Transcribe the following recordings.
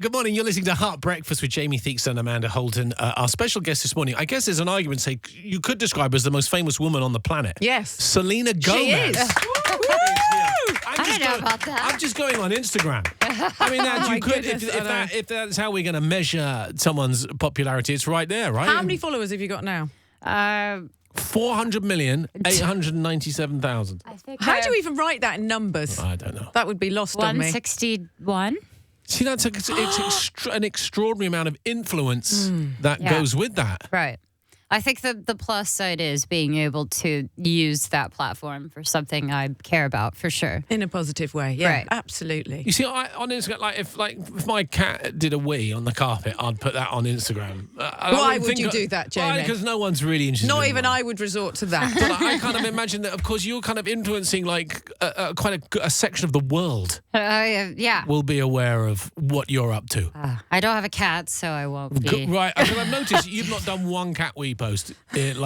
Good morning. You're listening to Heart Breakfast with Jamie Theakston and Amanda Holden. Our special guest this morning, I guess there's an argument to say you could describe her as the most famous woman on the planet. Yes. Selena Gomez. She is. I don't know about that. I'm just going on Instagram. I mean, that Oh you my could, goodness, if that's how we're going to measure someone's popularity, it's right there, right? How many followers have you got now? 400,897,000. I think How do you even write that in numbers? I don't know. That would be lost on me. 161? See, it's an extraordinary amount of influence that Yeah. goes with that. Right. I think the plus side is being able to use that platform for something I care about, for sure. In a positive way, yeah, Right. absolutely. You see, on Instagram, if my cat did a wee on the carpet, I'd put that on Instagram. Why would you do that, Jamie? Because no one's really interested. Not in even that. I would resort to that. But I kind of imagine that, of course, you're kind of influencing quite a section of the world Yeah. will be aware of what you're up to. I don't have a cat, so I won't be. Right, because I've noticed you've not done one cat wee post in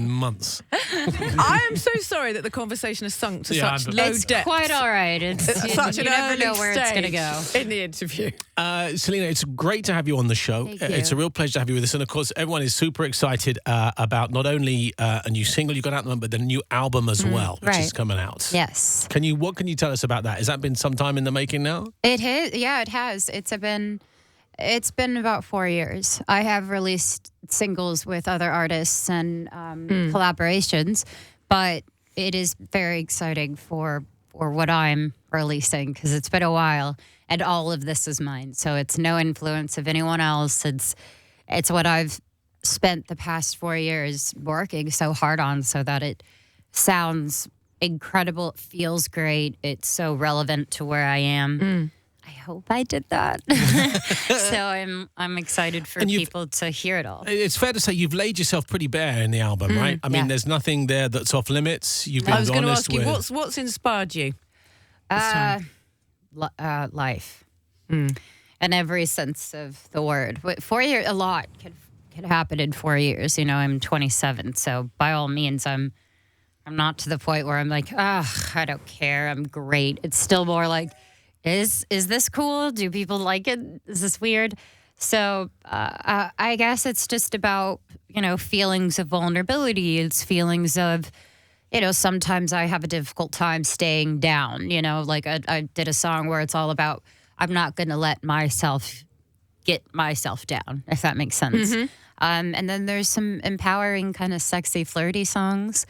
months. I am so sorry that the conversation has sunk to Yeah, such but- low It's depth. quite all right. It's Such you an never early know where it's going to go. stage in the interview. Selena, it's great to have you on the show. Thank you. It's a real pleasure to have you with us. And of course, everyone is super excited about not only a new single you got out, but the new album as well, which is right. coming out. Yes. What can you tell us about that? Has that been some time in the making now? It has. Yeah, it has. It's been about 4 years. I have released singles with other artists and collaborations, but it is very exciting for what I'm releasing because it's been a while and all of this is mine. So it's no influence of anyone else. It's what I've spent the past 4 years working so hard on so that it sounds incredible. It feels great. It's so relevant to where I am. I hope I did that. So I'm excited for people to hear it all. It's fair to say you've laid yourself pretty bare in the album, right? I mean, yeah. there's nothing there that's off limits. You've been I was going to honest ask you, with... what's inspired you? time? Life. In every sense of the word. 4 years, a lot could happen in 4 years. You know, I'm 27, so by all means, I'm not to the point where I'm like, I don't care. I'm great. It's still more like, is this cool? Do people like it? Is this weird? So I guess it's just about, feelings of vulnerability. It's feelings of, sometimes I have a difficult time staying down. Like I did a song where it's all about, I'm not going to let myself get myself down, if that makes sense. And then there's some empowering kind of sexy, flirty songs.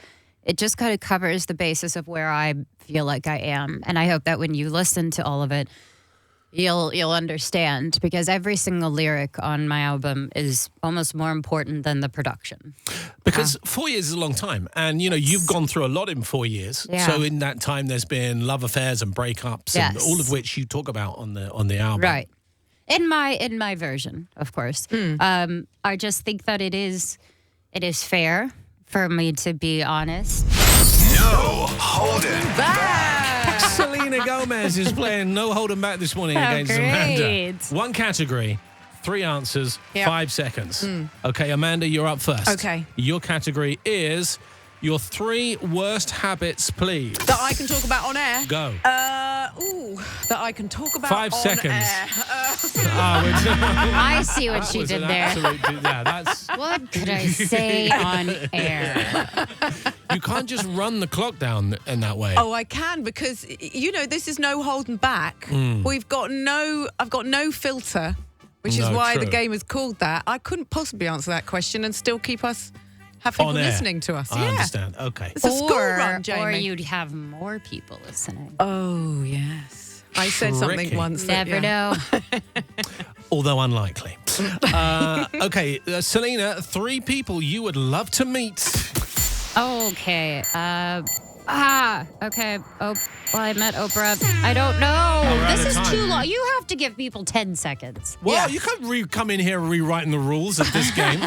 It just kind of covers the basis of where I feel like I am. And I hope that when you listen to all of it, you'll understand, because every single lyric on my album is almost more important than the production. Because 4 years is a long time. And, you've gone through a lot in 4 years. Yeah. So in that time, there's been love affairs and breakups and Yes. all of which you talk about on the album. Right. In my version, of course. I just think that it is fair for me to be honest. No Holden. Selena Gomez is playing No Holding Back this morning against Amanda. great. One category, 3 answers, Yep. 5 seconds. Okay, Amanda, you're up first. Okay. Your category is your 3 worst habits, please. That I can talk about on air? Go. That I can talk about 5 on seconds. air. I see what That she was did an there. absolute- yeah, that's. What could I say on air? You can't just run the clock down in that way. Oh, I can, because, this is no holding back. I've got no filter, which is No, why the true. game is called that. I couldn't possibly answer that question and still have people On air. listening to us. I yeah. understand. Okay. It's a school run, Jamie. Or you'd have more people listening. Oh, yes. I said something Tricky. once. that, Never yeah. know. Although unlikely. Okay, Selena, 3 people you would love to meet. Okay. Okay. Oh, well, I met Oprah. I don't know. we're out This of is time. too long. You have to give people 10 seconds. Well, Yeah. you can't come in here rewriting the rules of this game.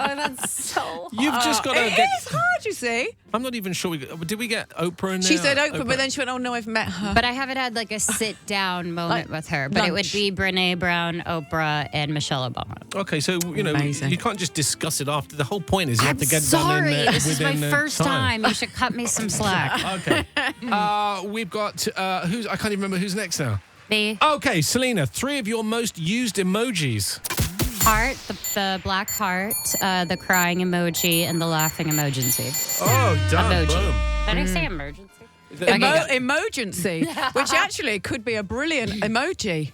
Oh, that's so You've just got to It get... is hard, you see. I'm not even sure. Did we get Oprah in there? She said Oprah, but then she went, oh, no, I've met her. But I haven't had like a sit-down moment with her. But it would lunch. be Brene Brown, Oprah, and Michelle Obama. Okay, so, Amazing. you can't just discuss it after. The whole point is you have to get Sorry, done in there this is my within the first time. You should cut me some slack. Okay. We've got, I can't even remember who's next now. Me. Okay, Selena, 3 of your most used emojis. Heart, the black heart, the crying emoji, and the laughing emoji. Oh, done. Emoji. Boom. Did I say emergency? Emergency, which actually could be a brilliant emoji.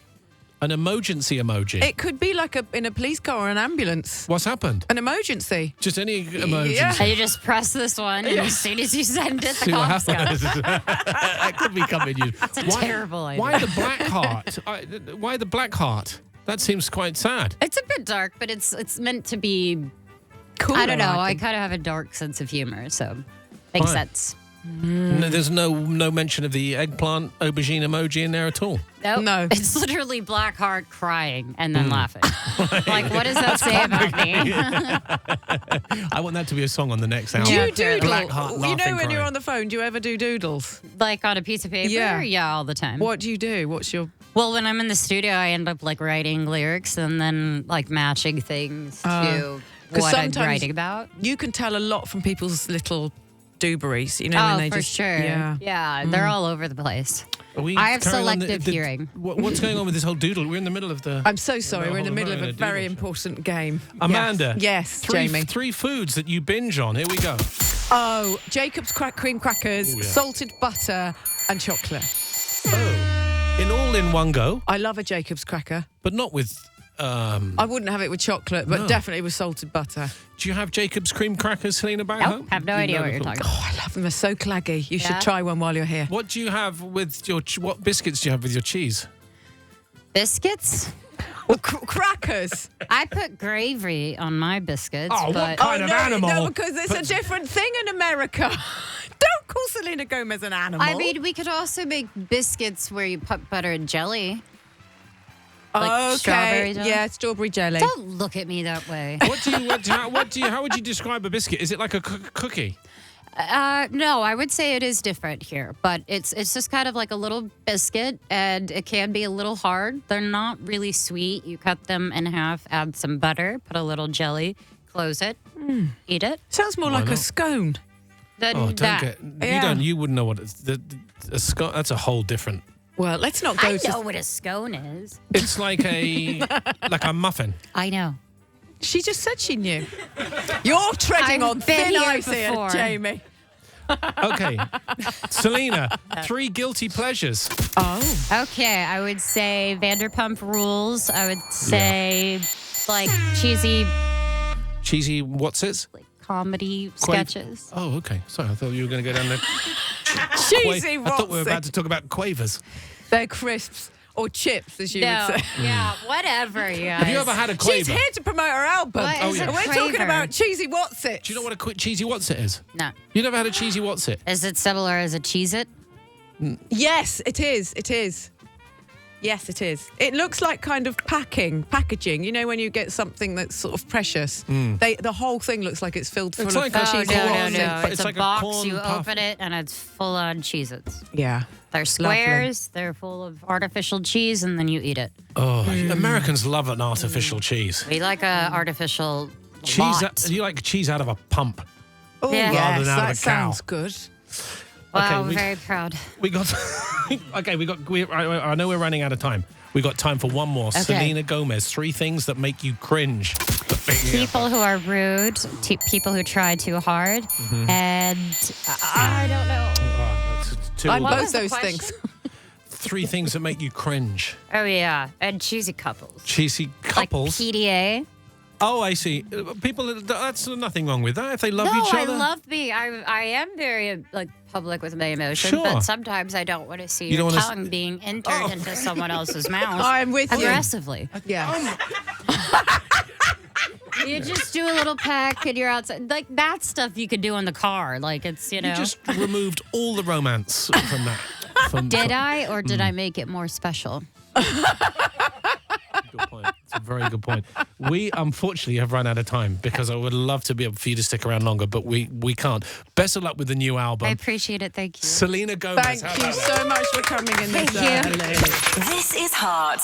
An emergency emoji. It could be like in a police car or an ambulance. What's happened? An emergency. Just any emergency. Yeah. And you just press this one, and as soon as you send it, the See what cops go. happens. That could be coming. It's a terrible idea. Why the black heart? Why the black heart? That seems quite sad. It's a bit dark, but it's meant to be Cool. I don't know. I think. kind of have a dark sense of humor, so makes Fine. sense. No, there's no mention of the eggplant aubergine emoji in there at all. Nope. No. It's literally black heart crying and then laughing. Like, what does that say about me? I want that to be a song on the next album. Do Yeah, you apparently. doodle? Black heart, You laughing, know when you're crying. on the phone, do you ever do doodles? Like on a piece of paper? Yeah. All the time. What do you do? What's your... Well, when I'm in the studio, I end up like writing lyrics and then like matching things to 'cause what I'm sometimes- writing about. You can tell a lot from people's little dooberies, you know, Oh, when they for just... sure. Yeah. They're all over the place. Are we I have carrying on selective hearing. What's going on with this whole doodle? We're in the middle of the... I'm so sorry. No, We're in the hold on, middle of we're a in a very doodle show. important game. Amanda. Yes, three, Jamie. 3 foods that you binge on. Here we go. Oh, Jacob's cream crackers, Ooh, yeah. salted butter and chocolate. Oh. In one go, I love a Jacob's cracker. but not with... I wouldn't have it with chocolate, but No. definitely with salted butter. do you have Jacob's cream crackers, Selena, back Nope, home? have no You've idea never what you're thought- talking about. Oh, I love them. They're so claggy. You Yeah? should try one while you're here. What do you have with your... what biscuits do you have with your cheese? Biscuits? Well, crackers. I put gravy on my biscuits, Oh, what but kind of animal? No, because it's a different thing in America. Don't call Selena Gomez an animal. I mean, we could also make biscuits where you put butter and jelly. like okay. strawberry jelly? Yeah, strawberry jelly. Don't look at me that way. How would you describe a biscuit? Is it like a cookie? No, I would say it is different here, but it's just kind of like a little biscuit, and it can be a little hard. They're not really sweet. You cut them in half, add some butter, put a little jelly, close it, eat it. Sounds more like not? a scone. Then Oh, don't that. get... Yeah. You wouldn't know what it's... That's a whole different... Well, let's not go I to... know what a scone is. It's like a muffin. I know. She just said she knew. You're treading I've on been thin here ice here, before. Jamie. Okay. Selena, 3 guilty pleasures. Oh. Okay, I would say Vanderpump Rules. I would say like cheesy Cheesy what's-its? comedy sketches. Oh, okay. Sorry, I thought you were going to go down there. Cheesy I thought we were what's about it? to talk about quavers. They're crisps or chips, as you No, would say. yeah, whatever, you guys. Have you ever had a She's quaver? here to promote her album. What is a And we're talking quaver? about cheesy what's it. Do you know what a cheesy what's-it is? No. You never had a cheesy what's-it? Is it similar as a Cheez-It? Yes, it is. It is. Yes, it is. It looks like kind of packaging. You know, when you get something that's sort of precious, the whole thing looks like it's filled full It's of like a Oh, cheesy no, no, what's-it, no. but It's it's a like a box. corn You puff. open it, and it's full on Cheez-Its. Yeah. They're squares. They're full of artificial cheese, and then you eat it. Oh, Americans love an artificial cheese. We like a artificial Cheese. lot. You like cheese out of a pump. Oh, Yeah. yes, Rather than out of that a cow. sounds good. Wow, Okay, we- very proud. We got... I know we're running out of time. We got time for one more. Okay. Selena Gomez, 3 things that make you cringe. People who are rude, people who try too hard, Mm-hmm. and I don't know. I'm What both was the those question? things. 3 things that make you cringe. Oh yeah, and cheesy couples. Cheesy couples. Like PDA. Oh, I see. People, that's nothing wrong with that. If they love No, each I other. love being. I am very like public with my emotions, Sure. but sometimes I don't want to see You your don't wanna tongue being entered into someone else's mouth. I'm with you. aggressively. Yeah. You just do a little peck and you're outside. Like that stuff you could do in the car. Like it's you know. You just removed all the romance from that. Did I or did I make it more special? Good point. It's a very good point. We unfortunately have run out of time because I would love to be able for you to stick around longer, but we can't. Best of luck with the new album. I appreciate it. Thank you. Selena Gomez. Thank you so much for coming in this Thank you. early. This is Heart.